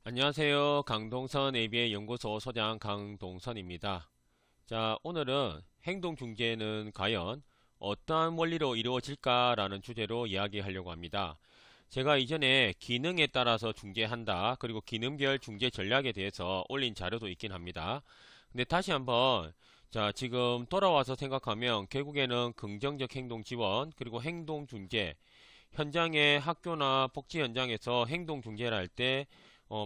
안녕하세요. 강동선 ABA 연구소 소장 강동선입니다. 자, 오늘은 행동 중재는 과연 어떠한 원리로 이루어질까라는 주제로 이야기하려고 합니다. 제가 이전에 기능에 따라서 중재한다, 그리고 기능별 중재 전략에 대해서 올린 자료도 있긴 합니다. 근데 다시 한번 자, 지금 돌아와서 생각하면 결국에는 긍정적 행동 지원, 그리고 행동 중재, 현장의 학교나 복지 현장에서 행동 중재를 할 때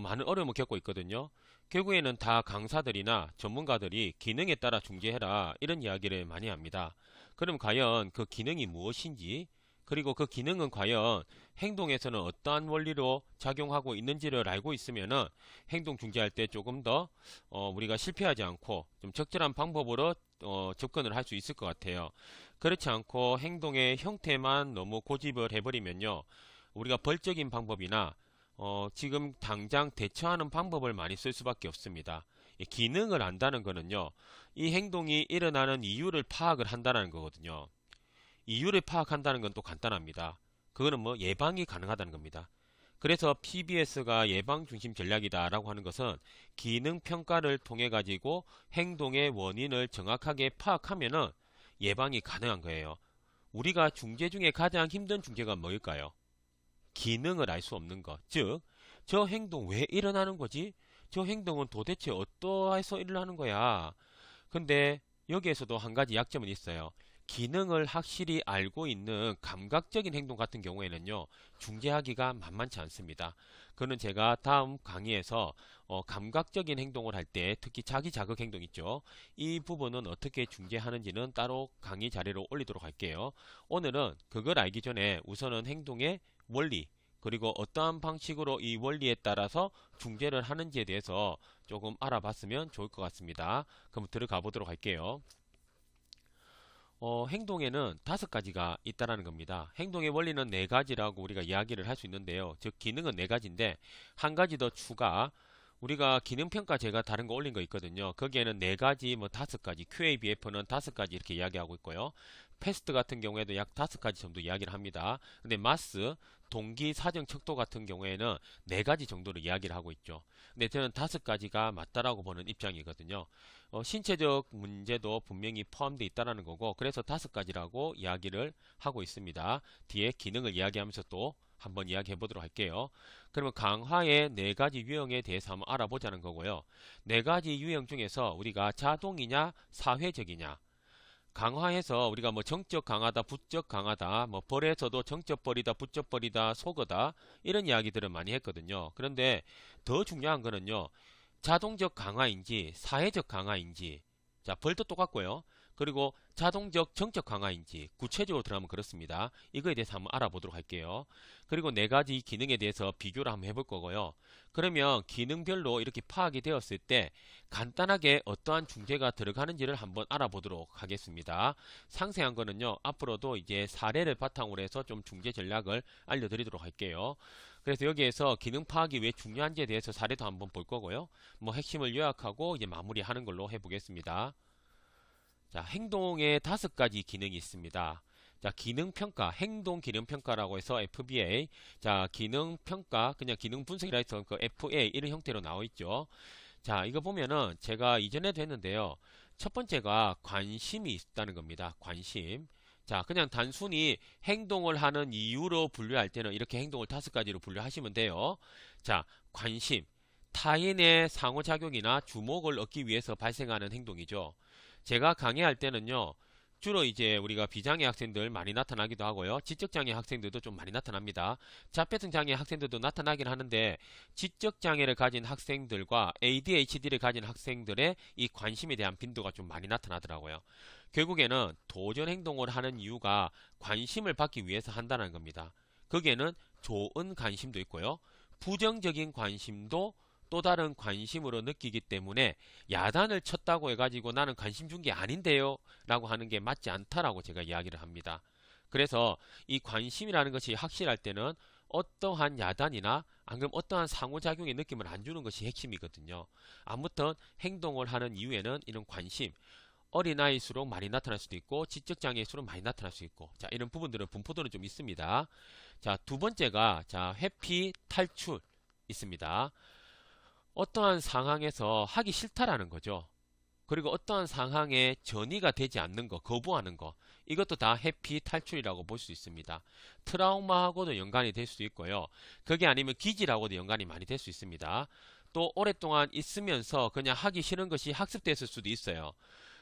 많은 어려움을 겪고 있거든요. 결국에는 다 강사들이나 전문가들이 기능에 따라 중재해라 이런 이야기를 많이 합니다. 그럼 과연 그 기능이 무엇인지, 그리고 그 기능은 과연 행동에서는 어떠한 원리로 작용하고 있는지를 알고 있으면은 행동 중재할 때 조금 더 우리가 실패하지 않고 좀 적절한 방법으로 접근을 할 수 있을 것 같아요. 그렇지 않고 행동의 형태만 너무 고집을 해버리면요, 우리가 벌적인 방법이나 지금 당장 대처하는 방법을 많이 쓸 수밖에 없습니다. 이 기능을 안다는 거는요, 이 행동이 일어나는 이유를 파악을 한다는 거거든요. 이유를 파악한다는 건 또 간단합니다. 그거는 뭐 예방이 가능하다는 겁니다. 그래서 PBS가 예방 중심 전략이다라고 하는 것은 기능 평가를 통해 가지고 행동의 원인을 정확하게 파악하면은 예방이 가능한 거예요. 우리가 중재 중에 가장 힘든 중재가 뭐일까요? 기능을 알 수 없는 것. 즉, 저 행동 왜 일어나는 거지? 저 행동은 도대체 어떠해서 일어나는 거야? 근데 여기에서도 한 가지 약점은 있어요. 기능을 확실히 알고 있는 감각적인 행동 같은 경우에는요, 중재하기가 만만치 않습니다. 그는 제가 다음 강의에서 감각적인 행동을 할 때, 특히 자기 자극 행동 있죠. 이 부분은 어떻게 중재하는지는 따로 강의 자료로 올리도록 할게요. 오늘은 그걸 알기 전에 우선은 행동의 원리, 그리고 어떠한 방식으로 이 원리에 따라서 중재를 하는지에 대해서 조금 알아봤으면 좋을 것 같습니다. 그럼 들어가 보도록 할게요. 행동에는 다섯 가지가 있다라는 겁니다. 행동의 원리는 네 가지라고 우리가 이야기를 할 수 있는데요. 즉, 기능은 네 가지인데, 한 가지 더 추가, 우리가 기능평가 제가 다른 거 올린 거 있거든요. 거기에는 네 가지, 뭐 다섯 가지, QABF는 다섯 가지 이렇게 이야기하고 있고요. 패스트 같은 경우에도 약 다섯 가지 정도 이야기를 합니다. 근데 마스, 동기, 사정, 척도 같은 경우에는 네 가지 정도로 이야기를 하고 있죠. 근데 저는 다섯 가지가 맞다라고 보는 입장이거든요. 신체적 문제도 분명히 포함되어 있다는 거고, 그래서 다섯 가지라고 이야기를 하고 있습니다. 뒤에 기능을 이야기하면서 또 한번 이야기해 보도록 할게요. 그러면 강화의 네 가지 유형에 대해서 한번 알아보자는 거고요. 네 가지 유형 중에서 우리가 자동이냐, 사회적이냐, 강화해서 우리가 뭐 정적 강하다, 부적 강하다, 뭐 벌에서도 정적 벌이다, 부적 벌이다, 속어다 이런 이야기들을 많이 했거든요. 그런데 더 중요한 거는요, 자동적 강화인지 사회적 강화인지, 자, 벌도 똑같고요. 그리고 자동적 정적 강화인지 구체적으로 들어가면 그렇습니다. 이거에 대해서 한번 알아보도록 할게요. 그리고 네 가지 기능에 대해서 비교를 한번 해볼 거고요. 그러면 기능별로 이렇게 파악이 되었을 때 간단하게 어떠한 중재가 들어가는지를 한번 알아보도록 하겠습니다. 상세한 거는요, 앞으로도 이제 사례를 바탕으로 해서 좀 중재 전략을 알려드리도록 할게요. 그래서 여기에서 기능 파악이 왜 중요한지에 대해서 사례도 한번 볼 거고요. 뭐 핵심을 요약하고 이제 마무리하는 걸로 해보겠습니다. 자, 행동에 다섯 가지 기능이 있습니다. 자, 기능 평가, 행동 기능 평가라고 해서 FBA. 자, 기능 평가, 그냥 기능 분석이라 해서 그 FA 이런 형태로 나와 있죠. 자, 이거 보면은 제가 이전에도 했는데요. 첫 번째가 관심이 있다는 겁니다. 관심. 자, 그냥 단순히 행동을 하는 이유로 분류할 때는 이렇게 행동을 다섯 가지로 분류하시면 돼요. 자, 관심. 타인의 상호작용이나 주목을 얻기 위해서 발생하는 행동이죠. 제가 강의할 때는요, 주로 이제 우리가 비장애 학생들 많이 나타나기도 하고요. 지적장애 학생들도 좀 많이 나타납니다. 자폐성 장애 학생들도 나타나긴 하는데, 지적장애를 가진 학생들과 ADHD를 가진 학생들의 이 관심에 대한 빈도가 좀 많이 나타나더라고요. 결국에는 도전 행동을 하는 이유가 관심을 받기 위해서 한다는 겁니다. 거기에는 좋은 관심도 있고요. 부정적인 관심도 또 다른 관심으로 느끼기 때문에 야단을 쳤다고 해가지고 나는 관심 준 게 아닌데요 라고 하는 게 맞지 않다라고 제가 이야기를 합니다. 그래서 이 관심이라는 것이 확실할 때는 어떠한 야단이나 안 그러면 어떠한 상호작용의 느낌을 안 주는 것이 핵심이거든요. 아무튼 행동을 하는 이유에는 이런 관심, 어린아이일수록 많이 나타날 수도 있고 지적장애일수록 많이 나타날 수 있고, 자, 이런 부분들은 분포도는 좀 있습니다. 자, 두 번째가 자, 회피 탈출 있습니다. 어떠한 상황에서 하기 싫다라는 거죠. 그리고 어떠한 상황에 전이가 되지 않는 거, 거부하는 거, 이것도 다 회피 탈출이라고 볼 수 있습니다. 트라우마하고도 연관이 될 수 있고요. 그게 아니면 기질하고도 연관이 많이 될 수 있습니다. 또 오랫동안 있으면서 그냥 하기 싫은 것이 학습됐을 수도 있어요.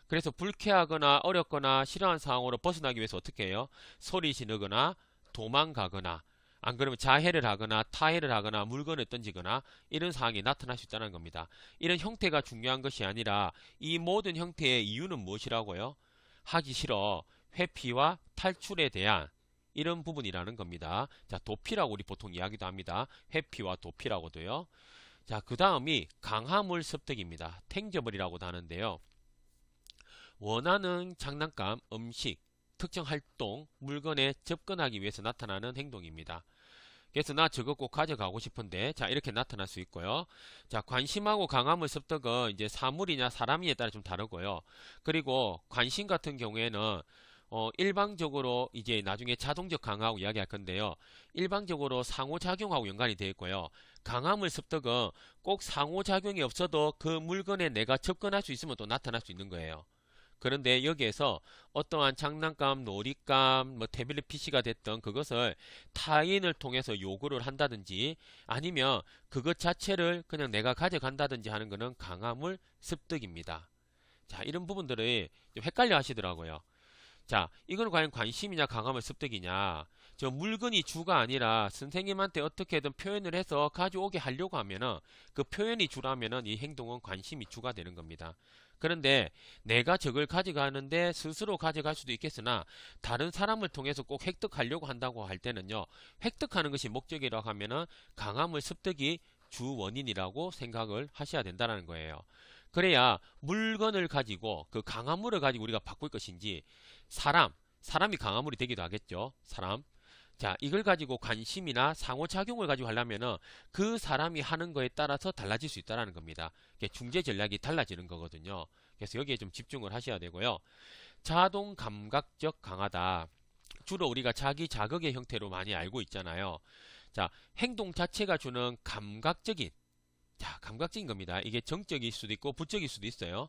그래서 불쾌하거나 어렵거나 싫어하는 상황으로 벗어나기 위해서 어떻게 해요? 소리 지르거나 도망가거나 안 그러면 자해를 하거나 타해를 하거나 물건을 던지거나 이런 상황이 나타날 수 있다는 겁니다. 이런 형태가 중요한 것이 아니라 이 모든 형태의 이유는 무엇이라고요? 하기 싫어, 회피와 탈출에 대한 이런 부분이라는 겁니다. 자, 도피라고 우리 보통 이야기도 합니다. 회피와 도피라고도요. 자, 그 다음이 강화물 습득입니다. 탱저블이라고도 하는데요. 원하는 장난감, 음식, 특정 활동, 물건에 접근하기 위해서 나타나는 행동입니다. 그래서 나 저거 꼭 가져가고 싶은데, 자, 이렇게 나타날 수 있고요. 자, 관심하고 강화물 습득은 이제 사물이냐 사람이냐에 따라 좀 다르고요. 그리고 관심 같은 경우에는 일방적으로 이제 나중에 자동적 강화하고 이야기할 건데요. 일방적으로 상호작용하고 연관이 되어 있고요. 강화물 습득은 꼭 상호작용이 없어도 그 물건에 내가 접근할 수 있으면 또 나타날 수 있는 거예요. 그런데 여기에서 어떠한 장난감, 놀잇감, 뭐 태블릿 PC가 됐던 그것을 타인을 통해서 요구를 한다든지 아니면 그것 자체를 그냥 내가 가져간다든지 하는 것은 강화물 습득입니다. 자, 이런 부분들을 좀 헷갈려 하시더라고요. 자, 이건 과연 관심이냐 강화물 습득이냐. 저 물건이 주가 아니라 선생님한테 어떻게든 표현을 해서 가져오게 하려고 하면은 그 표현이 주라면은 이 행동은 관심이 주가 되는 겁니다. 그런데 내가 저걸 가져가는데 스스로 가져갈 수도 있겠으나 다른 사람을 통해서 꼭 획득하려고 한다고 할 때는요. 획득하는 것이 목적이라고 하면은 강화물 습득이 주 원인이라고 생각을 하셔야 된다는 거예요. 그래야 물건을 가지고 그 강화물을 가지고 우리가 바꿀 것인지 사람이 강화물이 되기도 하겠죠. 사람. 자, 이걸 가지고 관심이나 상호작용을 가지고 하려면은 그 사람이 하는 거에 따라서 달라질 수 있다는 겁니다. 중재 전략이 달라지는 거거든요. 그래서 여기에 좀 집중을 하셔야 되고요. 자동 감각적 강화다. 주로 우리가 자기 자극의 형태로 많이 알고 있잖아요. 자, 행동 자체가 주는 감각적인 겁니다. 이게 정적일 수도 있고 부적일 수도 있어요.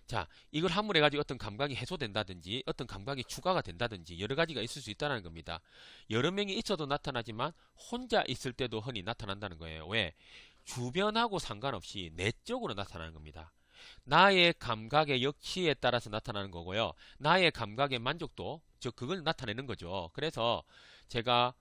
자, 이걸 함으로 해가지고 어떤 감각이 해소된다든지 어떤 감각이 추가가 된다든지 여러 가지가 있을 수 있다는 겁니다. 여러 명이 있어도 나타나지만 혼자 있을 때도 흔히 나타난다는 거예요. 왜? 주변하고 상관없이 내적으로 나타나는 겁니다. 나의 감각의 역치에 따라서 나타나는 거고요. 나의 감각의 만족도, 즉 그걸 나타내는 거죠. 그래서 제가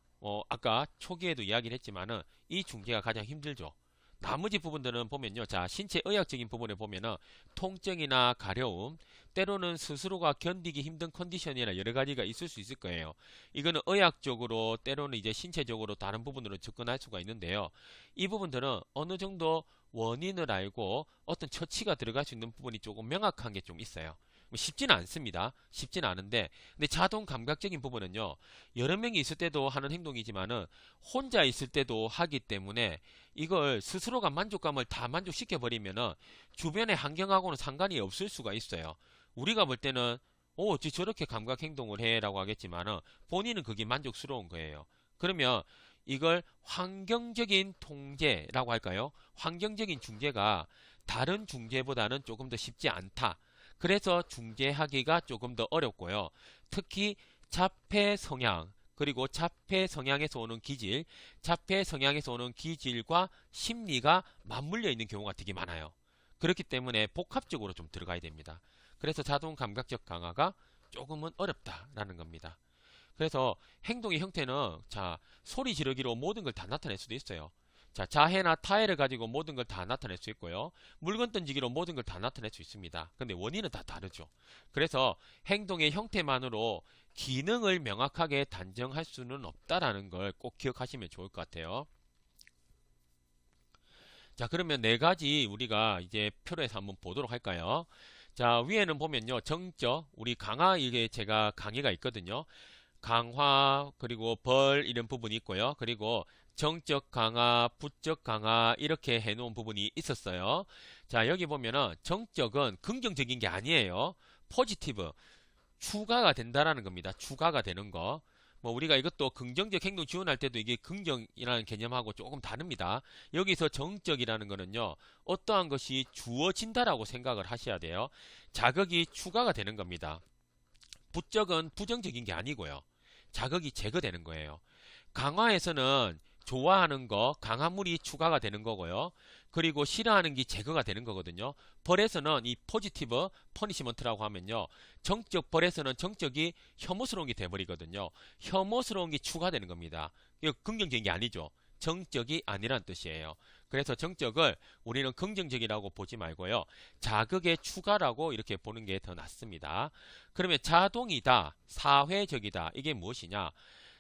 아까 초기에도 이야기를 했지만은 이 중재가 가장 힘들죠. 나머지 부분들은 보면요. 자, 신체 의학적인 부분에 보면은 통증이나 가려움, 때로는 스스로가 견디기 힘든 컨디션이나 여러 가지가 있을 수 있을 거예요. 이거는 의학적으로 때로는 이제 신체적으로 다른 부분으로 접근할 수가 있는데요. 이 부분들은 어느 정도 원인을 알고 어떤 처치가 들어갈 수 있는 부분이 조금 명확한 게 좀 있어요. 쉽지는 않습니다. 쉽지는 않은데, 근데 자동 감각적인 부분은요, 여러 명이 있을 때도 하는 행동이지만은 혼자 있을 때도 하기 때문에 이걸 스스로가 만족감을 다 만족시켜 버리면은 주변의 환경하고는 상관이 없을 수가 있어요. 우리가 볼 때는 어찌 저렇게 감각 행동을 해라고 하겠지만은 본인은 그게 만족스러운 거예요. 그러면 이걸 환경적인 통제라고 할까요? 환경적인 중재가 다른 중재보다는 조금 더 쉽지 않다. 그래서 중재하기가 조금 더 어렵고요. 특히 자폐 성향, 그리고 자폐 성향에서 오는 기질, 자폐 성향에서 오는 기질과 심리가 맞물려 있는 경우가 되게 많아요. 그렇기 때문에 복합적으로 좀 들어가야 됩니다. 그래서 자동 감각적 강화가 조금은 어렵다라는 겁니다. 그래서 행동의 형태는 자, 소리 지르기로 모든 걸 다 나타낼 수도 있어요. 자, 자해나 타해를 가지고 모든 걸 다 나타낼 수 있고요. 물건 던지기로 모든 걸 다 나타낼 수 있습니다. 근데 원인은 다 다르죠. 그래서 행동의 형태만으로 기능을 명확하게 단정할 수는 없다라는 걸 꼭 기억하시면 좋을 것 같아요. 자, 그러면 네 가지 우리가 이제 표로 해서 한번 보도록 할까요? 자, 위에는 보면요. 정적, 우리 강화, 이게 제가 강의가 있거든요. 강화, 그리고 벌, 이런 부분이 있고요. 그리고 정적 강화, 부적 강화, 이렇게 해놓은 부분이 있었어요. 자, 여기 보면은 정적은 긍정적인 게 아니에요. 포지티브, 추가가 된다라는 겁니다. 추가가 되는 거. 뭐 우리가 이것도 긍정적 행동 지원할 때도 이게 긍정이라는 개념하고 조금 다릅니다. 여기서 정적이라는 거는요, 어떠한 것이 주어진다라고 생각을 하셔야 돼요. 자극이 추가가 되는 겁니다. 부적은 부정적인 게 아니고요. 자극이 제거되는 거예요. 강화에서는 좋아하는 거, 강화물이 추가가 되는 거고요. 그리고 싫어하는 게 제거가 되는 거거든요. 벌에서는 이 포지티브 퍼니시먼트라고 하면요. 정적 벌에서는 정적이 혐오스러운 게 돼버리거든요. 혐오스러운 게 추가되는 겁니다. 이거 긍정적인 게 아니죠. 정적이 아니란 뜻이에요. 그래서 정적을 우리는 긍정적이라고 보지 말고요. 자극의 추가라고 이렇게 보는 게 더 낫습니다. 그러면 자동이다, 사회적이다. 이게 무엇이냐?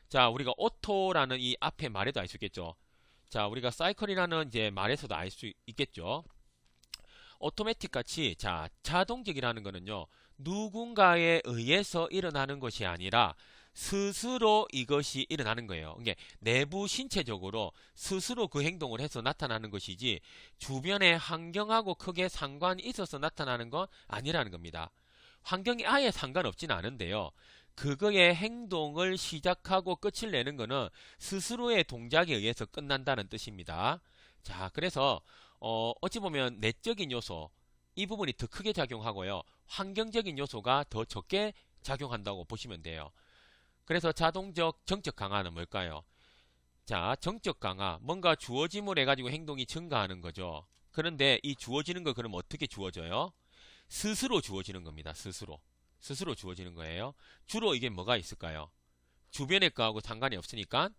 자, 우리가 오토라는 이 앞에 말에도 알 수 있겠죠. 자, 우리가 사이클이라는 이제 말에서도 알 수 있겠죠. 오토매틱 같이, 자, 자동적이라는 거는요, 누군가에 의해서 일어나는 것이 아니라 스스로 이것이 일어나는 거예요. 이게 내부 신체적으로 스스로 그 행동을 해서 나타나는 것이지 주변의 환경하고 크게 상관이 있어서 나타나는 건 아니라는 겁니다. 환경이 아예 상관없진 않은데요. 그거의 행동을 시작하고 끝을 내는 거는 스스로의 동작에 의해서 끝난다는 뜻입니다. 자, 그래서 어찌 보면 내적인 요소 이 부분이 더 크게 작용하고요. 환경적인 요소가 더 적게 작용한다고 보시면 돼요. 그래서 자동적 정적 강화는 뭘까요? 자, 정적 강화, 뭔가 주어짐을 해가지고 행동이 증가하는 거죠. 그런데 이 주어지는 거 그럼 어떻게 주어져요? 스스로 주어지는 겁니다. 스스로. 스스로 주어지는 거예요. 주로 이게 뭐가 있을까요? 주변의 거하고 상관이 없으니까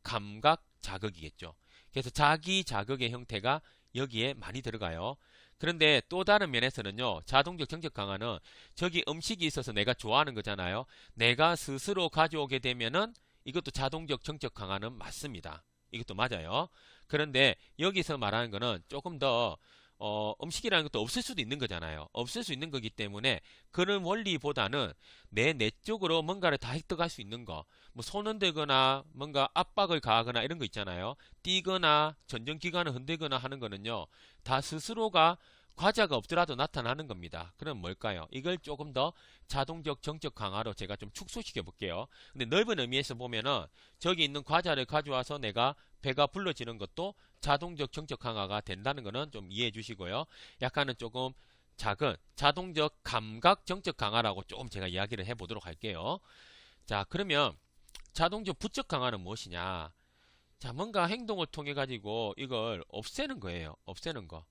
감각 자극이겠죠. 그래서 자기 자극의 형태가 여기에 많이 들어가요. 그런데 또 다른 면에서는요, 자동적 정적 강화는 저기 음식이 있어서 내가 좋아하는 거잖아요. 내가 스스로 가져오게 되면은 이것도 자동적 정적 강화는 맞습니다. 이것도 맞아요. 그런데 여기서 말하는 거는 조금 더 음식이라는 것도 없을 수도 있는 거잖아요. 없을 수 있는 거기 때문에 그런 원리보다는 내 내적으로 뭔가를 다 획득할 수 있는 거, 뭐 손 흔들거나 뭔가 압박을 가하거나 이런 거 있잖아요. 뛰거나 전정기관을 흔들거나 하는 거는요, 다 스스로가 과자가 없더라도 나타나는 겁니다. 그럼 뭘까요? 이걸 조금 더 자동적 정적 강화로 제가 좀 축소시켜 볼게요. 근데 넓은 의미에서 보면은 저기 있는 과자를 가져와서 내가 배가 불러지는 것도 자동적 정적 강화가 된다는 거는 좀 이해해 주시고요. 약간은 조금 작은 자동적 감각 정적 강화라고 조금 제가 이야기를 해 보도록 할게요. 자, 그러면 자동적 부적 강화는 무엇이냐? 자, 뭔가 행동을 통해 가지고 이걸 없애는 거예요. 없애는 거.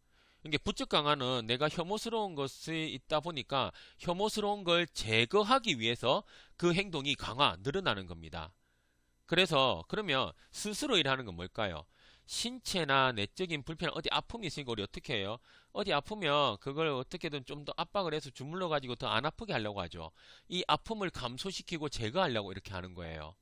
이게 부적 강화는 내가 혐오스러운 것이 있다 보니까 혐오스러운 걸 제거하기 위해서 그 행동이 늘어나는 겁니다. 그래서 그러면 스스로 일하는 건 뭘까요? 신체나 내적인 불편, 어디 아픔이 있으니까 우리 어떻게 해요? 어디 아프면 그걸 어떻게든 좀 더 압박을 해서 주물러 가지고 더 안 아프게 하려고 하죠. 이 아픔을 감소시키고 제거하려고 이렇게 하는 거예요.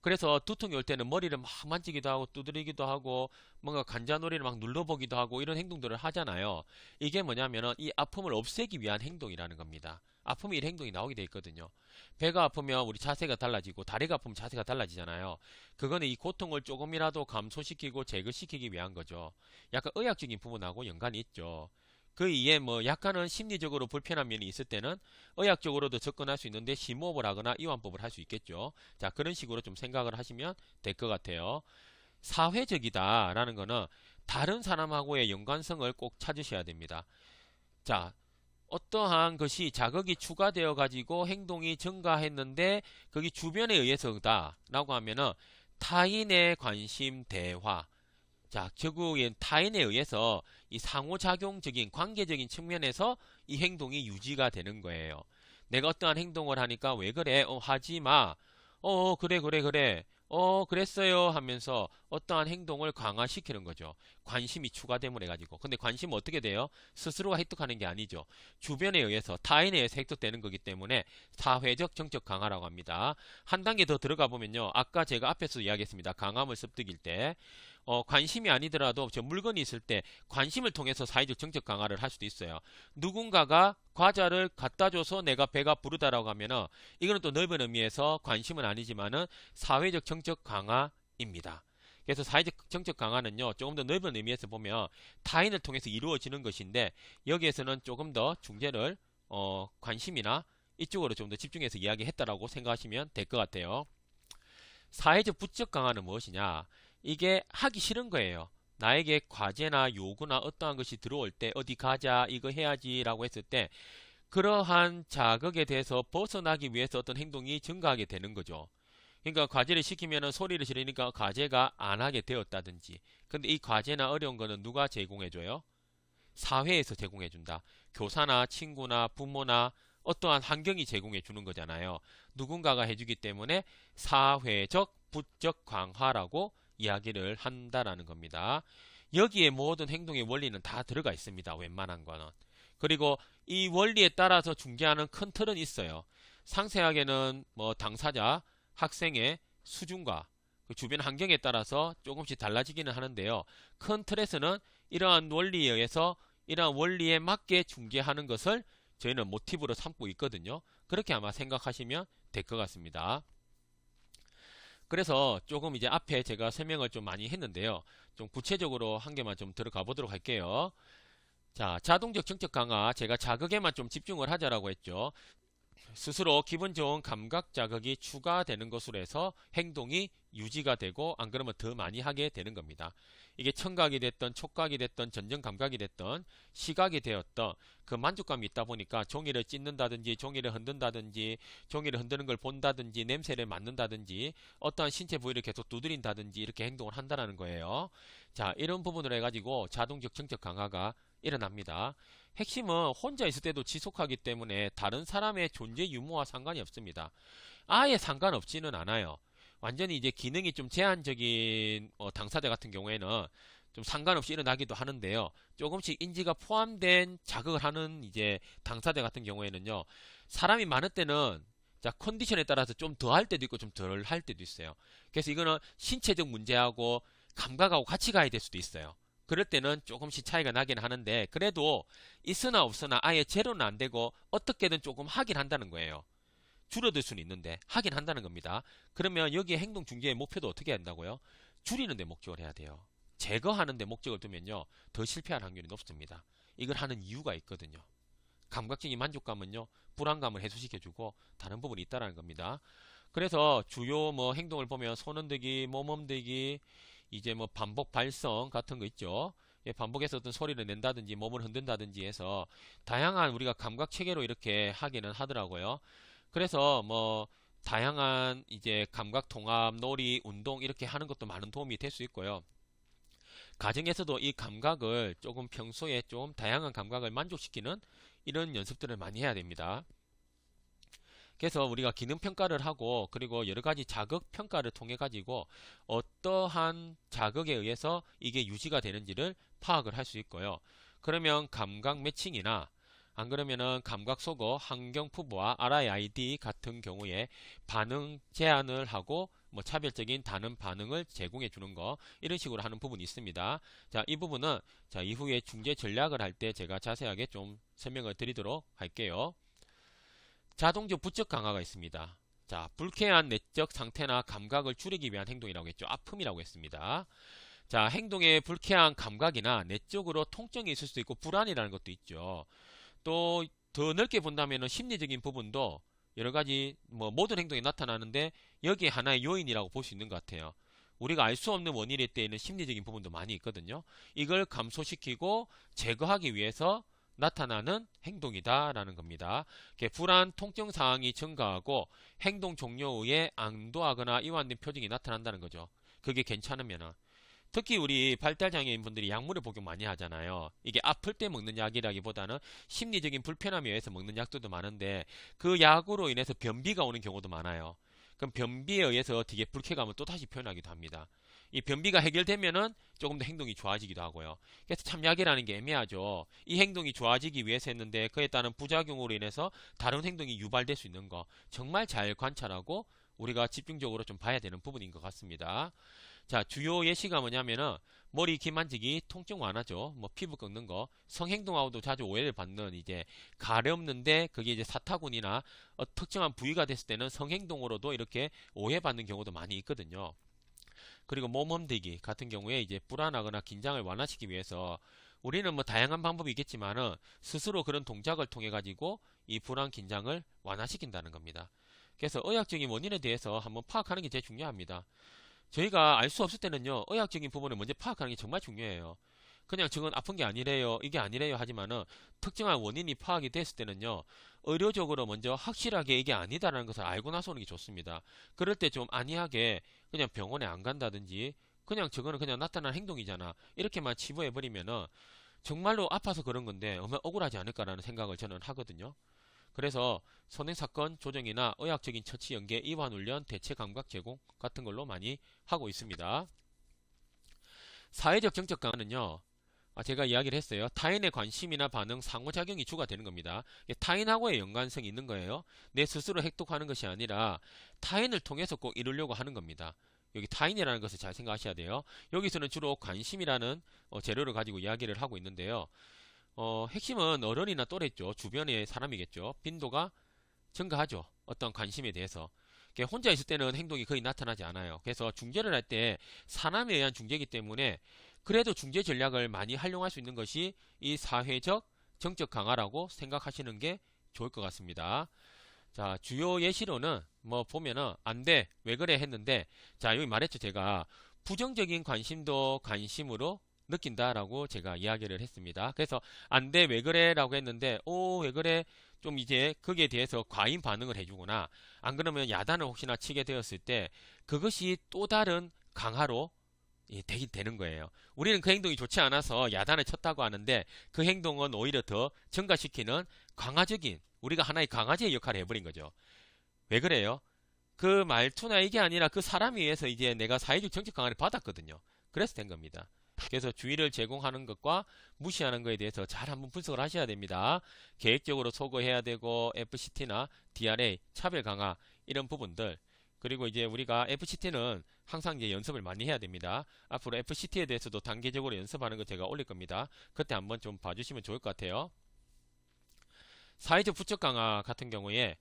그래서 두통이 올 때는 머리를 막 만지기도 하고 두드리기도 하고 뭔가 관자놀이를 막 눌러보기도 하고 이런 행동들을 하잖아요. 이게 뭐냐면은 이 아픔을 없애기 위한 행동이라는 겁니다. 아픔이 이런 행동이 나오게 돼 있거든요. 배가 아프면 우리 자세가 달라지고 다리가 아프면 자세가 달라지잖아요. 그거는 이 고통을 조금이라도 감소시키고 제거시키기 위한 거죠. 약간 의학적인 부분하고 연관이 있죠. 그 이에 뭐 약간은 심리적으로 불편한 면이 있을 때는 의학적으로도 접근할 수 있는데 심호흡을 하거나 이완법을 할 수 있겠죠. 자, 그런 식으로 좀 생각을 하시면 될 것 같아요. 사회적이다라는 거는 다른 사람하고의 연관성을 꼭 찾으셔야 됩니다. 자, 어떠한 것이 자극이 추가되어 가지고 행동이 증가했는데 그게 주변에 의해서다라고 하면은 타인의 관심 대화, 자, 결국엔 타인에 의해서 이 상호작용적인 관계적인 측면에서 이 행동이 유지가 되는 거예요. 내가 어떠한 행동을 하니까 왜 그래? 하지 마. 그래, 그래, 그래. 그랬어요 하면서 어떠한 행동을 강화시키는 거죠. 관심이 추가됨을 해가지고. 근데 관심은 어떻게 돼요? 스스로가 획득하는 게 아니죠. 주변에 의해서, 타인에 의해서 획득되는 거기 때문에 사회적 정적 강화라고 합니다. 한 단계 더 들어가 보면요. 아까 제가 앞에서 이야기했습니다. 강함을 습득일 때. 관심이 아니더라도 저 물건이 있을 때 관심을 통해서 사회적 정적 강화를 할 수도 있어요. 누군가가 과자를 갖다 줘서 내가 배가 부르다라고 하면은 이거는 또 넓은 의미에서 관심은 아니지만은 사회적 정적 강화입니다. 그래서 사회적 정적 강화는요, 조금 더 넓은 의미에서 보면 타인을 통해서 이루어지는 것인데 여기에서는 조금 더 중재를 관심이나 이쪽으로 좀 더 집중해서 이야기했다라고 생각하시면 될 것 같아요. 사회적 부적 강화는 무엇이냐? 이게 하기 싫은 거예요. 나에게 과제나 요구나 어떠한 것이 들어올 때 어디 가자, 이거 해야지라고 했을 때 그러한 자극에 대해서 벗어나기 위해서 어떤 행동이 증가하게 되는 거죠. 그러니까 과제를 시키면 소리를 지르니까 과제가 안 하게 되었다든지. 근데 이 과제나 어려운 거는 누가 제공해줘요? 사회에서 제공해준다. 교사나 친구나 부모나 어떠한 환경이 제공해주는 거잖아요. 누군가가 해주기 때문에 사회적 부적 강화라고 이야기를 한다라는 겁니다. 여기에 모든 행동의 원리는 다 들어가 있습니다. 웬만한 거는. 그리고 이 원리에 따라서 중재하는 큰 틀은 있어요. 상세하게는 뭐 당사자, 학생의 수준과 그 주변 환경에 따라서 조금씩 달라지기는 하는데요. 큰 틀에서는 이러한 원리에 의해서 이러한 원리에 맞게 중재하는 것을 저희는 모티브로 삼고 있거든요. 그렇게 아마 생각하시면 될 것 같습니다. 그래서 조금 이제 앞에 제가 설명을 좀 많이 했는데요. 좀 구체적으로 한 개만 좀 들어가 보도록 할게요. 자, 자동적 정적 강화. 제가 자극에만 좀 집중을 하자라고 했죠. 스스로 기분 좋은 감각 자극이 추가되는 것으로 해서 행동이 유지가 되고 안 그러면 더 많이 하게 되는 겁니다. 이게 청각이 됐던 촉각이 됐던 전정 감각이 됐던 시각이 되었던 그 만족감이 있다 보니까 종이를 찢는다든지 종이를 흔든다든지 종이를 흔드는 걸 본다든지 냄새를 맡는다든지 어떠한 신체 부위를 계속 두드린다든지 이렇게 행동을 한다는 거예요. 자, 이런 부분으로 해가지고 자동적 정적 강화가 일어납니다. 핵심은 혼자 있을 때도 지속하기 때문에 다른 사람의 존재 유무와 상관이 없습니다. 아예 상관없지는 않아요. 완전히 이제 기능이 좀 제한적인 당사자 같은 경우에는 좀 상관없이 일어나기도 하는데요. 조금씩 인지가 포함된 자극을 하는 이제 당사자 같은 경우에는요. 사람이 많을 때는 자, 컨디션에 따라서 좀 더 할 때도 있고 좀 덜 할 때도 있어요. 그래서 이거는 신체적 문제하고 감각하고 같이 가야 될 수도 있어요. 그럴 때는 조금씩 차이가 나긴 하는데 그래도 있으나 없으나 아예 제로는 안 되고 어떻게든 조금 하긴 한다는 거예요. 줄어들 수는 있는데 하긴 한다는 겁니다. 그러면 여기에 행동 중재의 목표도 어떻게 한다고요? 줄이는 데 목적을 해야 돼요. 제거하는 데 목적을 두면요. 더 실패할 확률이 높습니다. 이걸 하는 이유가 있거든요. 감각적인 만족감은요. 불안감을 해소시켜주고 다른 부분이 있다는 겁니다. 그래서 주요 뭐 행동을 보면 손 흔들기, 몸 흔들기, 이제 뭐 반복 발성 같은 거 있죠. 예, 반복해서 어떤 소리를 낸다든지 몸을 흔든다든지 해서 다양한 우리가 감각 체계로 이렇게 하기는 하더라고요. 그래서 뭐 다양한 이제 감각 통합, 놀이, 운동 이렇게 하는 것도 많은 도움이 될 수 있고요. 가정에서도 이 감각을 조금 평소에 좀 다양한 감각을 만족시키는 이런 연습들을 많이 해야 됩니다. 그래서 우리가 기능 평가를 하고 그리고 여러 가지 자극 평가를 통해 가지고 어떠한 자극에 의해서 이게 유지가 되는지를 파악을 할 수 있고요. 그러면 감각 매칭이나 안 그러면은 감각 소거, 환경 푸브와 RIID 같은 경우에 반응 제한을 하고 뭐 차별적인 다른 반응을 제공해 주는 거 이런 식으로 하는 부분이 있습니다. 자, 이 부분은 자, 이후에 중재 전략을 할 때 제가 자세하게 좀 설명을 드리도록 할게요. 자동적 부적 강화가 있습니다. 자, 불쾌한 내적 상태나 감각을 줄이기 위한 행동이라고 했죠. 아픔이라고 했습니다. 자, 행동에 불쾌한 감각이나 내적으로 통증이 있을 수도 있고 불안이라는 것도 있죠. 또 더 넓게 본다면 심리적인 부분도 여러 가지 뭐 모든 행동이 나타나는데 여기에 하나의 요인이라고 볼 수 있는 것 같아요. 우리가 알 수 없는 원인일 때에는 심리적인 부분도 많이 있거든요. 이걸 감소시키고 제거하기 위해서 나타나는 행동이다라는 겁니다. 불안, 통증 사항이 증가하고 행동 종료 후에 안도하거나 이완된 표정이 나타난다는 거죠. 그게 괜찮으면은. 특히 우리 발달장애인 분들이 약물을 복용 많이 하잖아요. 이게 아플 때 먹는 약이라기보다는 심리적인 불편함에 의해서 먹는 약들도 많은데 그 약으로 인해서 변비가 오는 경우도 많아요. 그럼 변비에 의해서 되게 불쾌감을 또 다시 표현하기도 합니다. 이 변비가 해결되면은 조금 더 행동이 좋아지기도 하고요. 그래서 참 약이라는 게 애매하죠. 이 행동이 좋아지기 위해서 했는데 그에 따른 부작용으로 인해서 다른 행동이 유발될 수 있는 거 정말 잘 관찰하고 우리가 집중적으로 좀 봐야 되는 부분인 것 같습니다. 자, 주요 예시가 뭐냐면은 머리 기 만지기, 통증 완화죠. 뭐 피부 꺾는 거, 성행동하고도 자주 오해를 받는 이제 가렵는데 그게 이제 사타구니나 특정한 부위가 됐을 때는 성행동으로도 이렇게 오해받는 경우도 많이 있거든요. 그리고 몸 흔들기 같은 경우에 이제 불안하거나 긴장을 완화시키기 위해서 우리는 뭐 다양한 방법이 있겠지만은 스스로 그런 동작을 통해 가지고 이 불안 긴장을 완화시킨다는 겁니다. 그래서 의학적인 원인에 대해서 한번 파악하는 게 제일 중요합니다. 저희가 알 수 없을 때는요, 의학적인 부분을 먼저 파악하는 게 정말 중요해요. 그냥 저건 아픈 게 아니래요, 이게 아니래요 하지만은 특정한 원인이 파악이 됐을 때는요, 의료적으로 먼저 확실하게 이게 아니다라는 것을 알고 나서 오는 게 좋습니다. 그럴 때 좀 안이하게 그냥 병원에 안 간다든지, 그냥 저거는 그냥 나타난 행동이잖아, 이렇게만 치부해버리면은 정말로 아파서 그런 건데 얼마나 억울하지 않을까라는 생각을 저는 하거든요. 그래서 선행사건 조정이나 의학적인 처치 연계, 이완훈련, 대체 감각 제공 같은 걸로 많이 하고 있습니다. 사회적 정책 강화는요, 제가 이야기를 했어요. 타인의 관심이나 반응, 상호작용이 주가 되는 겁니다. 타인하고의 연관성이 있는 거예요. 내 스스로 획득하는 것이 아니라 타인을 통해서 꼭 이루려고 하는 겁니다. 여기 타인이라는 것을 잘 생각하셔야 돼요. 여기서는 주로 관심이라는 재료를 가지고 이야기를 하고 있는데요. 핵심은 어른이나 또래죠. 주변의 사람이겠죠. 빈도가 증가하죠. 어떤 관심에 대해서. 혼자 있을 때는 행동이 거의 나타나지 않아요. 그래서 중재를 할 때 사람에 의한 중재이기 때문에 그래도 중재 전략을 많이 활용할 수 있는 것이 이 사회적 정책 강화라고 생각하시는 게 좋을 것 같습니다. 자, 주요 예시로는 뭐 보면은 안 돼, 왜 그래 했는데, 자, 여기 말했죠. 제가 부정적인 관심도 관심으로 느낀다라고 제가 이야기를 했습니다. 그래서 안 돼, 왜 그래라고 했는데, 오, 왜 그래? 좀 이제 거기에 대해서 과잉 반응을 해주거나, 안 그러면 야단을 혹시나 치게 되었을 때 그것이 또 다른 강화로 되긴 되는 거예요. 우리는 그 행동이 좋지 않아서 야단을 쳤다고 하는데, 그 행동은 오히려 더 증가시키는 강화적인, 우리가 하나의 강아지의 역할을 해버린 거죠. 왜 그래요? 그 말투나 이게 아니라 그 사람에 의해서 이제 내가 사회적 정책 강화를 받았거든요. 그래서 된 겁니다. 그래서 주의를 제공하는 것과 무시하는 것에 대해서 잘 한번 분석을 하셔야 됩니다. 계획적으로 소거해야 되고, FCT나 DRA, 차별 강화, 이런 부분들. 그리고 이제 우리가 FCT는 항상 이제 연습을 많이 해야 됩니다. 앞으로 FCT에 대해서도 단계적으로 연습하는 거 제가 올릴 겁니다. 그때 한번 좀 봐주시면 좋을 것 같아요. 사회적 부적 강화 같은 경우에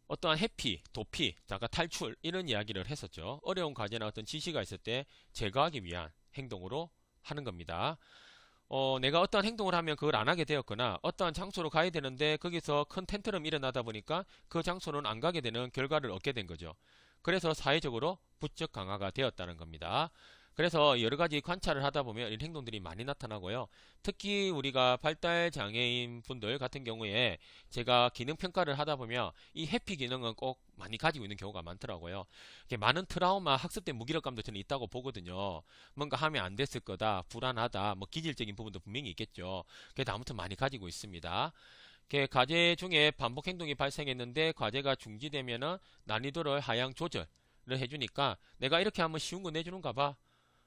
어떠한 회피, 도피, 자가 탈출 이런 이야기를 했었죠. 어려운 과제나 어떤 지시가 있을 때 제거하기 위한 행동으로 하는 겁니다. 내가 어떠한 행동을 하면 그걸 안 하게 되었거나 어떠한 장소로 가야 되는데 거기서 큰 텐트럼이 일어나다 보니까 그 장소는 안 가게 되는 결과를 얻게 된 거죠. 그래서 사회적으로 부적 강화가 되었다는 겁니다. 그래서 여러 가지 관찰을 하다 보면 이런 행동들이 많이 나타나고요. 특히 우리가 발달 장애인 분들 같은 경우에 제가 기능 평가를 하다 보면 이 회피 기능은 꼭 많이 가지고 있는 경우가 많더라고요. 이게 많은 트라우마, 학습된 무기력감도 저는 있다고 보거든요. 뭔가 하면 안 됐을 거다, 불안하다, 뭐 기질적인 부분도 분명히 있겠죠. 그래도 아무튼 많이 가지고 있습니다. 과제 중에 반복 행동이 발생했는데 과제가 중지되면은 난이도를 하향 조절을 해주니까 내가 이렇게 하면 쉬운 거 내주는가 봐.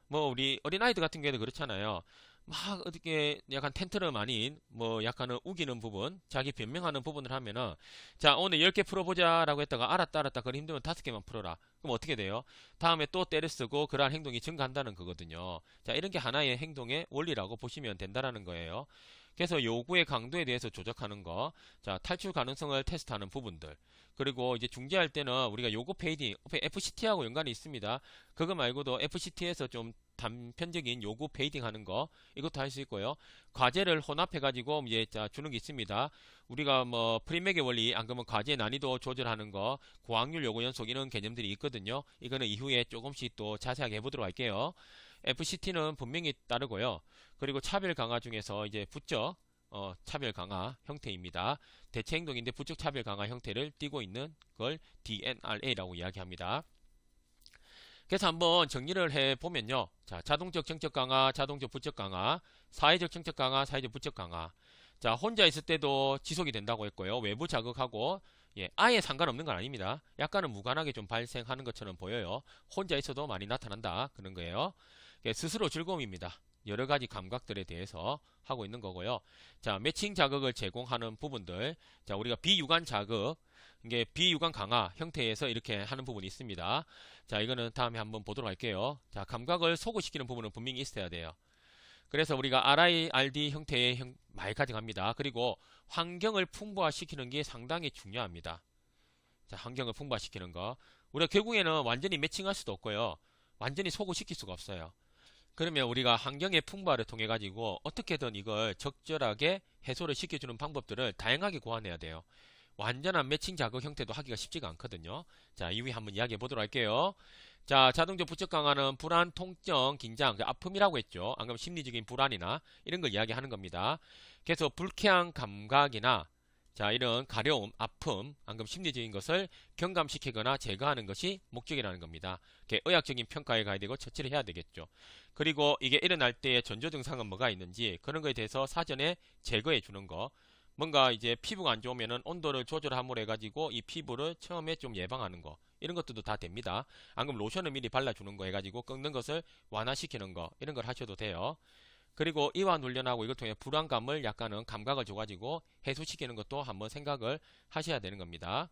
뭐 우리 어린아이들 같은 경우에도 그렇잖아요. 막 어떻게 약간 텐트럼 아닌 뭐 약간은 우기는 부분, 자기 변명하는 부분을 하면은 자, 오늘 10개 풀어보자 라고 했다가 알았다 알았다, 그래 힘들면 5개만 풀어라. 그럼 어떻게 돼요? 다음에 또 때를 쓰고 그러한 행동이 증가한다는 거거든요. 자, 이런 게 하나의 행동의 원리라고 보시면 된다라는 거예요. 그래서 요구의 강도에 대해서 조작하는 거, 자, 탈출 가능성을 테스트하는 부분들, 그리고 이제 중재할 때는 우리가 요구 페이딩, FCT하고 연관이 있습니다. 그거 말고도 FCT에서 좀 단편적인 요구 페이딩 하는 거, 이것도 할 수 있고요. 과제를 혼합해가지고 이제 주는 게 있습니다. 우리가 뭐 프리맥의 원리, 안 그러면 과제 난이도 조절하는 거, 고학률 요구 연속 이런 개념들이 있거든요. 이거는 이후에 조금씩 또 자세하게 해보도록 할게요. FCT는 분명히 따르고요. 그리고 차별 강화 중에서 이제 부적 차별 강화 형태입니다. 대체 행동인데 부적 차별 강화 형태를 띠고 있는 걸 DNRA라고 이야기합니다. 그래서 한번 정리를 해보면요. 자, 자동적 정책 강화, 자동적 부적 강화, 사회적 정책 강화, 사회적 부적 강화. 자, 혼자 있을 때도 지속이 된다고 했고요. 외부 자극하고 아예 상관없는 건 아닙니다. 약간은 무관하게 좀 발생하는 것처럼 보여요. 혼자 있어도 많이 나타난다, 그런 거예요. 스스로 즐거움입니다. 여러 가지 감각들에 대해서 하고 있는 거고요. 자, 매칭 자극을 제공하는 부분들. 자, 우리가 비유관 자극, 이게 비유관 강화 형태에서 이렇게 하는 부분이 있습니다. 자, 이거는 다음에 한번 보도록 할게요. 자, 감각을 소구시키는 부분은 분명히 있어야 돼요. 그래서 우리가 RIRD 형태의 많이 가져갑니다. 그리고 환경을 풍부화시키는 게 상당히 중요합니다. 자, 환경을 풍부화시키는 거. 우리가 결국에는 완전히 매칭할 수도 없고요. 완전히 소구시킬 수가 없어요. 그러면 우리가 환경의 풍부화를 통해 가지고 어떻게든 이걸 적절하게 해소를 시켜주는 방법들을 다양하게 고안해야 돼요. 완전한 매칭 자극 형태도 하기가 쉽지가 않거든요. 자, 이후에 한번 이야기해 보도록 할게요. 자, 자동적 부적 강화는 불안, 통증, 긴장, 아픔이라고 했죠. 안 그러면 심리적인 불안이나 이런 걸 이야기하는 겁니다. 그래서 불쾌한 감각이나 자, 이런 가려움, 아픔, 안 그러면 심리적인 것을 경감시키거나 제거하는 것이 목적이라는 겁니다. 의학적인 평가에 가야 되고 처치를 해야 되겠죠. 그리고 이게 일어날 때의 전조 증상은 뭐가 있는지 그런 거에 대해서 사전에 제거해 주는 거. 뭔가 이제 피부가 안 좋으면은 온도를 조절함으로 해가지고 이 피부를 처음에 좀 예방하는 거. 이런 것들도 다 됩니다. 안 그럼 로션을 미리 발라주는 거 해가지고 꺾는 것을 완화시키는 거. 이런 걸 하셔도 돼요. 그리고 이완 훈련하고 이걸 통해 불안감을 약간은 감각을 줘가지고 해소시키는 것도 한번 생각을 하셔야 되는 겁니다.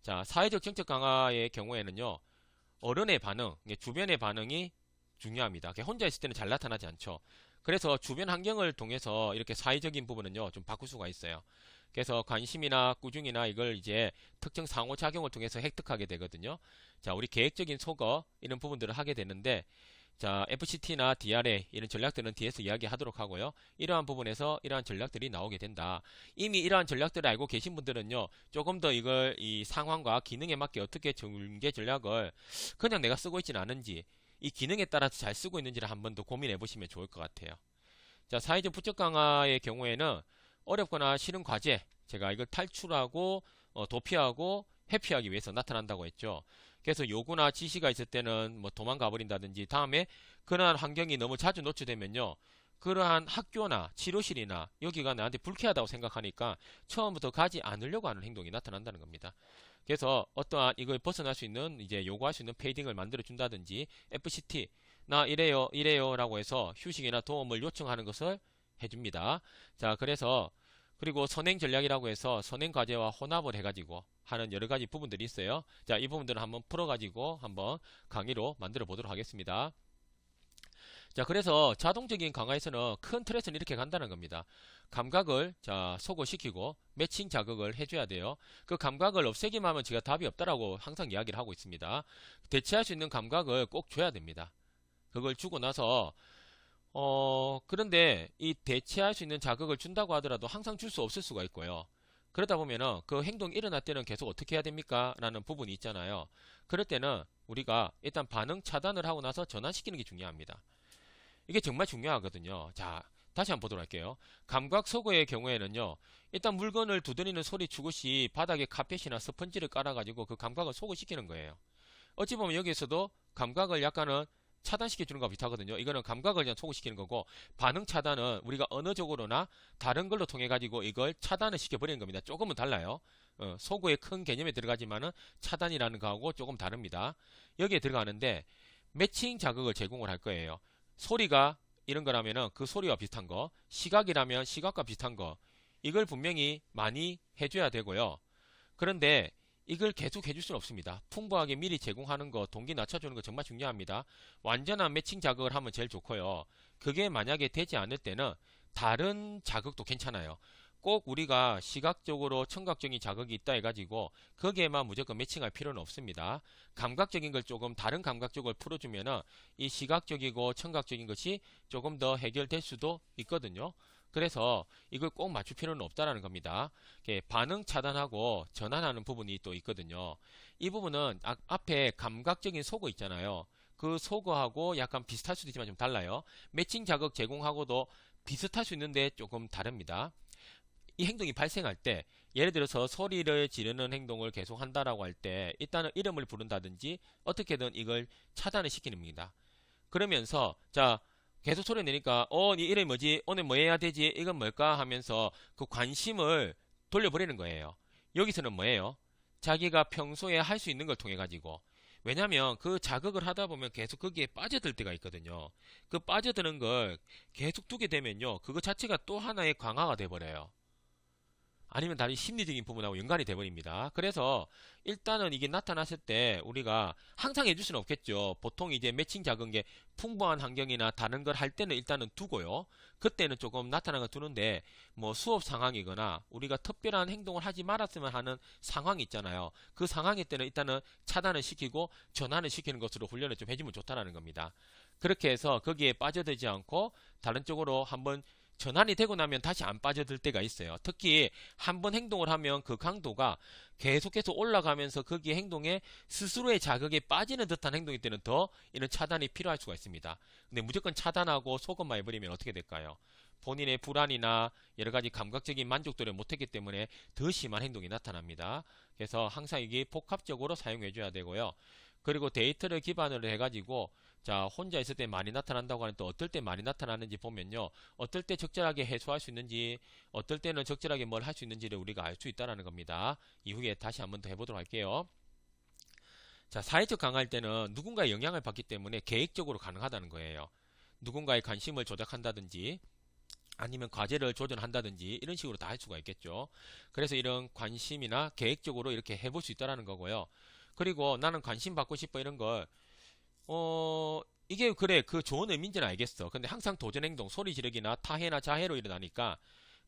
자, 사회적 정책 강화의 경우에는요, 어른의 반응, 주변의 반응이 중요합니다. 혼자 있을 때는 잘 나타나지 않죠. 그래서 주변 환경을 통해서 이렇게 사회적인 부분은요, 좀 바꿀 수가 있어요. 그래서 관심이나 꾸중이나 이걸 이제 특정 상호작용을 통해서 획득하게 되거든요. 자, 우리 계획적인 소거, 이런 부분들을 하게 되는데, 자, FCT나 DRA 이런 전략들은 뒤에서 이야기하도록 하고요. 이러한 부분에서 이러한 전략들이 나오게 된다. 이미 이러한 전략들을 알고 계신 분들은요. 조금 더 이걸 이 상황과 기능에 맞게 어떻게 전개 전략을 그냥 내가 쓰고 있지는 않은지 이 기능에 따라서 잘 쓰고 있는지를 한번 더 고민해 보시면 좋을 것 같아요. 자, 사회적 부적 강화의 경우에는 어렵거나 싫은 과제, 제가 이걸 탈출하고 도피하고 회피하기 위해서 나타난다고 했죠. 그래서 요구나 지시가 있을 때는 뭐 도망가 버린다든지 다음에 그러한 환경이 너무 자주 노출되면요. 그러한 학교나 치료실이나 여기가 나한테 불쾌하다고 생각하니까 처음부터 가지 않으려고 하는 행동이 나타난다는 겁니다. 그래서 어떠한 이걸 벗어날 수 있는 이제 요구할 수 있는 페이딩을 만들어 준다든지 FCT 나 이래요라고 해서 휴식이나 도움을 요청하는 것을 해줍니다. 자, 그래서 그리고 선행 전략이라고 해서 선행 과제와 혼합을 해가지고 하는 여러 가지 부분들이 있어요. 자, 이 부분들을 한번 풀어가지고 한번 강의로 만들어 보도록 하겠습니다. 자, 그래서 자동적인 강화에서는 큰 틀에서는 이렇게 간다는 겁니다. 감각을 자 소거시키고 매칭 자극을 해줘야 돼요. 그 감각을 없애기만 하면 제가 답이 없다라고 항상 이야기를 하고 있습니다. 대체할 수 있는 감각을 꼭 줘야 됩니다. 그걸 주고 나서 그런데 이 대체할 수 있는 자극을 준다고 하더라도 항상 줄 수 없을 수가 있고요. 그러다 보면은 그 행동이 일어날 때는 계속 어떻게 해야 됩니까? 라는 부분이 있잖아요. 그럴 때는 우리가 일단 반응 차단을 하고 나서 전환시키는 게 중요합니다. 이게 정말 중요하거든요. 자, 다시 한번 보도록 할게요. 감각 소거의 경우에는요. 일단 물건을 두드리는 소리 주듯이 바닥에 카펫이나 스펀지를 깔아가지고 그 감각을 소거시키는 거예요. 어찌 보면 여기에서도 감각을 약간은 차단시켜 주는 것과 비슷하거든요. 이거는 감각을 그냥 소거시키는 거고 반응 차단은 우리가 언어적으로나 다른 걸로 통해 가지고 이걸 차단을 시켜 버리는 겁니다. 조금은 달라요. 소거의 큰 개념에 들어가지만은 차단이라는 거하고 조금 다릅니다. 여기에 들어가는데 매칭 자극을 제공을 할 거예요. 소리가 이런 거라면은 그 소리와 비슷한 거, 시각이라면 시각과 비슷한 거, 이걸 분명히 많이 해줘야 되고요. 그런데 이걸 계속 해줄 수는 없습니다. 풍부하게 미리 제공하는 거, 동기 낮춰주는 거 정말 중요합니다. 완전한 매칭 자극을 하면 제일 좋고요. 그게 만약에 되지 않을 때는 다른 자극도 괜찮아요. 꼭 우리가 시각적으로 청각적인 자극이 있다 해가지고 거기에만 무조건 매칭할 필요는 없습니다. 감각적인 걸 조금 다른 감각 쪽을 풀어주면은 이 시각적이고 청각적인 것이 조금 더 해결될 수도 있거든요. 그래서 이걸 꼭 맞출 필요는 없다라는 겁니다. 반응 차단하고 전환하는 부분이 또 있거든요. 이 부분은 앞에 감각적인 소거 있잖아요. 그 소거하고 약간 비슷할 수도 있지만 좀 달라요. 매칭 자극 제공하고도 비슷할 수 있는데 조금 다릅니다. 이 행동이 발생할 때 예를 들어서 소리를 지르는 행동을 계속 한다라고 할 때 일단은 이름을 부른다든지 어떻게든 이걸 차단을 시키는 겁니다. 그러면서 자 계속 소리 내니까 네 이름이 뭐지? 오늘 뭐 해야 되지? 이건 뭘까? 하면서 그 관심을 돌려버리는 거예요. 여기서는 뭐예요? 자기가 평소에 할 수 있는 걸 통해 가지고 왜냐하면 그 자극을 하다 보면 계속 거기에 빠져들 때가 있거든요. 그 빠져드는 걸 계속 두게 되면요. 그거 자체가 또 하나의 강화가 돼버려요. 아니면 다른 심리적인 부분하고 연관이 돼버립니다. 그래서 일단은 이게 나타났을 때 우리가 항상 해줄 수는 없겠죠. 보통 이제 매칭 작은 게 풍부한 환경이나 다른 걸 할 때는 일단은 두고요. 그때는 조금 나타난 걸 두는데 뭐 수업 상황이거나 우리가 특별한 행동을 하지 말았으면 하는 상황이 있잖아요. 그 상황일 때는 일단은 차단을 시키고 전환을 시키는 것으로 훈련을 좀 해주면 좋다라는 겁니다. 그렇게 해서 거기에 빠져들지 않고 다른 쪽으로 한번 전환이 되고 나면 다시 안 빠져들 때가 있어요. 특히 한 번 행동을 하면 그 강도가 계속해서 올라가면서 거기에 행동에 스스로의 자극에 빠지는 듯한 행동일 때는 더 이런 차단이 필요할 수가 있습니다. 근데 무조건 차단하고 속음만 해버리면 어떻게 될까요? 본인의 불안이나 여러 가지 감각적인 만족도를 못했기 때문에 더 심한 행동이 나타납니다. 그래서 항상 이게 복합적으로 사용해 줘야 되고요. 그리고 데이터를 기반으로 해가지고 자 혼자 있을 때 많이 나타난다고 하는 또 어떨 때 많이 나타나는지 보면요. 어떨 때 적절하게 해소할 수 있는지 어떨 때는 적절하게 뭘 할 수 있는지를 우리가 알 수 있다는 겁니다. 이후에 다시 한번 더 해보도록 할게요. 자 사회적 강화할 때는 누군가의 영향을 받기 때문에 계획적으로 가능하다는 거예요. 누군가의 관심을 조작한다든지 아니면 과제를 조절한다든지 이런 식으로 다 할 수가 있겠죠. 그래서 이런 관심이나 계획적으로 이렇게 해볼 수 있다는 거고요. 그리고 나는 관심 받고 싶어 이런 걸 이게 그래 그 좋은 의미인지는 알겠어. 근데 항상 도전 행동, 소리 지르기나 타해나 자해로 일어나니까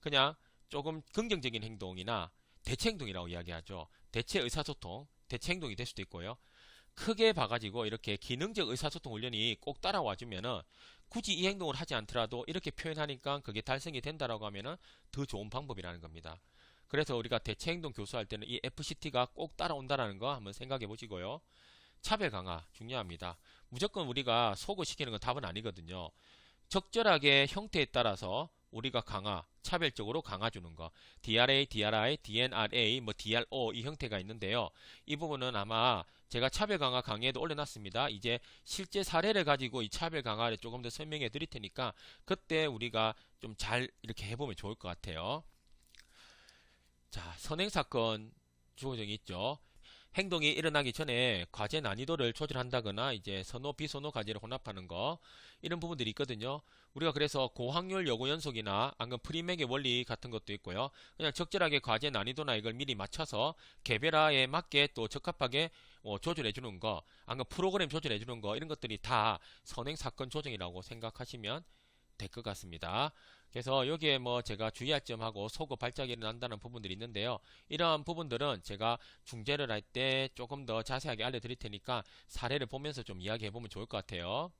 그냥 조금 긍정적인 행동이나 대체 행동이라고 이야기하죠. 대체 의사소통, 대체 행동이 될 수도 있고요. 크게 봐가지고 이렇게 기능적 의사소통 훈련이 꼭 따라와 주면은 굳이 이 행동을 하지 않더라도 이렇게 표현하니까 그게 달성이 된다라고 하면은 더 좋은 방법이라는 겁니다. 그래서 우리가 대체 행동 교수할 때는 이 FCT가 꼭 따라온다라는 거 한번 생각해 보시고요. 차별 강화 중요합니다. 무조건 우리가 속을 시키는 건 답은 아니거든요. 적절하게 형태에 따라서 우리가 강화, 차별적으로 강화주는 거. DRA, DRI, DNRA, 뭐 DRO 이 형태가 있는데요. 이 부분은 아마 제가 차별 강화 강의에도 올려놨습니다. 이제 실제 사례를 가지고 이 차별 강화를 조금 더 설명해 드릴 테니까 그때 우리가 좀 잘 이렇게 해보면 좋을 것 같아요. 자, 선행사건 주어정이 있죠. 행동이 일어나기 전에 과제 난이도를 조절한다거나 이제 선호 비선호 과제를 혼합하는 거 이런 부분들이 있거든요. 우리가 그래서 고확률 요구 연속이나 안건 프리맥의 원리 같은 것도 있고요. 그냥 적절하게 과제 난이도나 이걸 미리 맞춰서 개별화에 맞게 또 적합하게 조절해 주는 거, 안건 프로그램 조절해 주는 거 이런 것들이 다 선행 사건 조정이라고 생각하시면 될 것 같습니다. 그래서 여기에 뭐 제가 주의할 점하고 속어 발작이 일어난다는 부분들이 있는데요. 이러한 부분들은 제가 중재를 할 때 조금 더 자세하게 알려드릴 테니까 사례를 보면서 좀 이야기해 보면 좋을 것 같아요.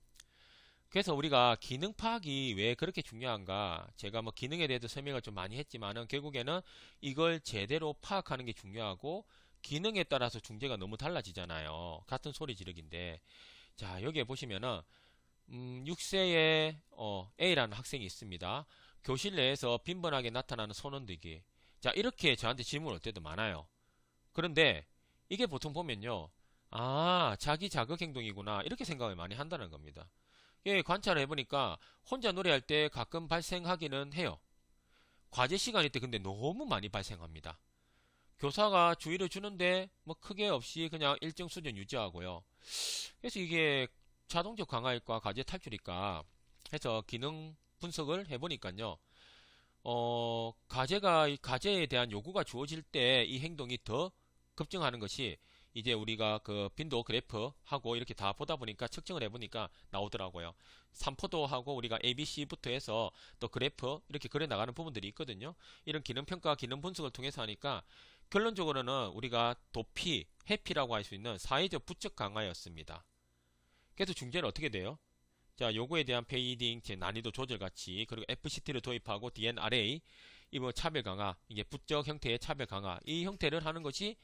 그래서 우리가 기능 파악이 왜 그렇게 중요한가? 제가 뭐 기능에 대해서 설명을 좀 많이 했지만은 결국에는 이걸 제대로 파악하는 게 중요하고 기능에 따라서 중재가 너무 달라지잖아요. 같은 소리 지르기인데. 자, 여기에 보시면은 6세의 A라는 학생이 있습니다. 교실 내에서 빈번하게 나타나는 손흔들기. 자, 이렇게 저한테 질문을 올 때도 많아요. 그런데 이게 보통 보면요. 아, 자기 자극 행동이구나. 이렇게 생각을 많이 한다는 겁니다. 예, 관찰을 해보니까 혼자 노래할 때 가끔 발생하기는 해요. 과제 시간일 때 근데 너무 많이 발생합니다. 교사가 주의를 주는데 뭐 크게 없이 그냥 일정 수준 유지하고요. 그래서 이게 자동적 강화일까 과제 탈출일까 해서 기능 분석을 해보니까요. 과제에 대한 요구가 주어질 때 이 행동이 더 급증하는 것이 이제 우리가 그 빈도 그래프 하고 이렇게 다 보다 보니까 측정을 해보니까 나오더라고요. 3포도 하고 우리가 ABC부터 해서 또 그래프 이렇게 그려 나가는 부분들이 있거든요. 이런 기능평가, 기능 분석을 통해서 하니까 결론적으로는 우리가 도피, 해피라고 할 수 있는 사회적 부적 강화였습니다. 그래서 중재는 어떻게 돼요? 자, 요거에 대한 페이딩, 난이도 조절 같이, 그리고 FCT를 도입하고 DNRA, 이 뭐 차별 강화, 이게 부적 형태의 차별 강화, 이 형태를 하는 것이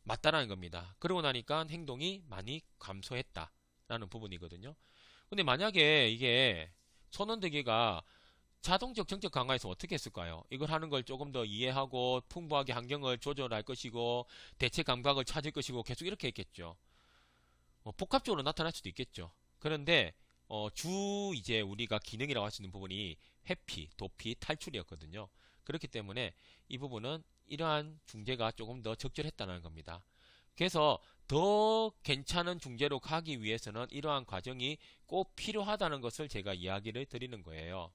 맞다라는 겁니다. 그러고 나니까 행동이 많이 감소했다라는 부분이거든요. 근데 만약에 이게 손흔들기가 자동적 정적 강화에서 어떻게 했을까요? 이걸 하는 걸 조금 더 이해하고 풍부하게 환경을 조절할 것이고 대체 감각을 찾을 것이고 계속 이렇게 했겠죠. 복합적으로 나타날 수도 있겠죠. 그런데 이제 우리가 기능이라고 할 수 있는 부분이 회피, 도피, 탈출이었거든요. 그렇기 때문에 이 부분은 이러한 중재가 조금 더 적절했다는 겁니다. 그래서 더 괜찮은 중재로 가기 위해서는 이러한 과정이 꼭 필요하다는 것을 제가 이야기를 드리는 거예요.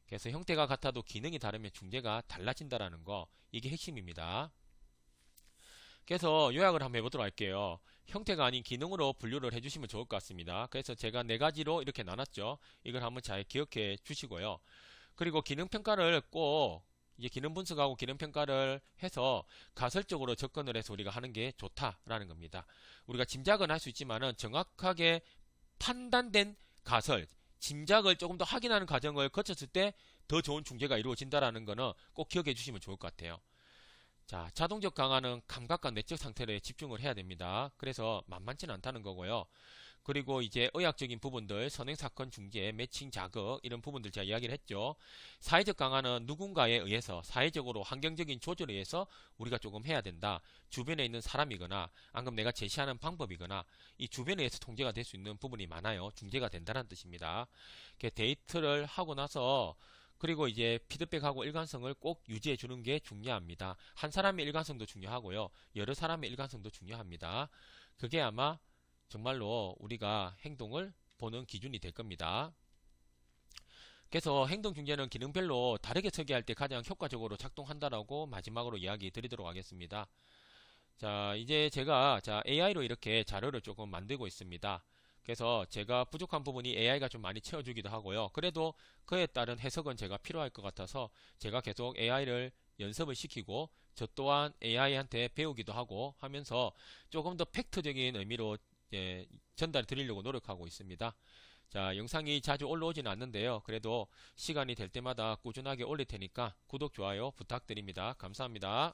그래서 형태가 같아도 기능이 다르면 중재가 달라진다는 거, 이게 핵심입니다. 그래서 요약을 한번 해보도록 할게요. 형태가 아닌 기능으로 분류를 해주시면 좋을 것 같습니다. 그래서 제가 네 가지로 이렇게 나눴죠. 이걸 한번 잘 기억해 주시고요. 그리고 기능평가를 꼭 이제 기능 분석하고 기능평가를 해서 가설적으로 접근을 해서 우리가 하는 게 좋다라는 겁니다. 우리가 짐작은 할 수 있지만은 정확하게 판단된 가설, 짐작을 조금 더 확인하는 과정을 거쳤을 때 더 좋은 중재가 이루어진다라는 거는 꼭 기억해 주시면 좋을 것 같아요. 자, 자동적 강화는 감각과 내적 상태에 집중을 해야 됩니다. 그래서 만만치는 않다는 거고요. 그리고 이제 의학적인 부분들, 선행사건 중재, 매칭 자극 이런 부분들 제가 이야기를 했죠. 사회적 강화는 누군가에 의해서 사회적으로 환경적인 조절에 의해서 우리가 조금 해야 된다. 주변에 있는 사람이거나 방금 내가 제시하는 방법이거나 이 주변에 의해서 통제가 될 수 있는 부분이 많아요. 중재가 된다는 뜻입니다. 이렇게 데이트를 하고 나서 그리고 이제 피드백하고 일관성을 꼭 유지해 주는 게 중요합니다. 한 사람의 일관성도 중요하고요. 여러 사람의 일관성도 중요합니다. 그게 아마 정말로 우리가 행동을 보는 기준이 될 겁니다. 그래서 행동 중재는 기능별로 다르게 설계할 때 가장 효과적으로 작동한다라고 마지막으로 이야기 드리도록 하겠습니다. 자, 이제 제가 AI로 이렇게 자료를 조금 만들고 있습니다. 그래서 제가 부족한 부분이 AI가 좀 많이 채워주기도 하고요. 그래도 그에 따른 해석은 제가 필요할 것 같아서 제가 계속 AI를 연습을 시키고 저 또한 AI한테 배우기도 하고 하면서 조금 더 팩트적인 의미로 전달 드리려고 노력하고 있습니다. 자, 영상이 자주 올라오지는 않는데요. 그래도 시간이 될 때마다 꾸준하게 올릴 테니까 구독, 좋아요 부탁드립니다. 감사합니다.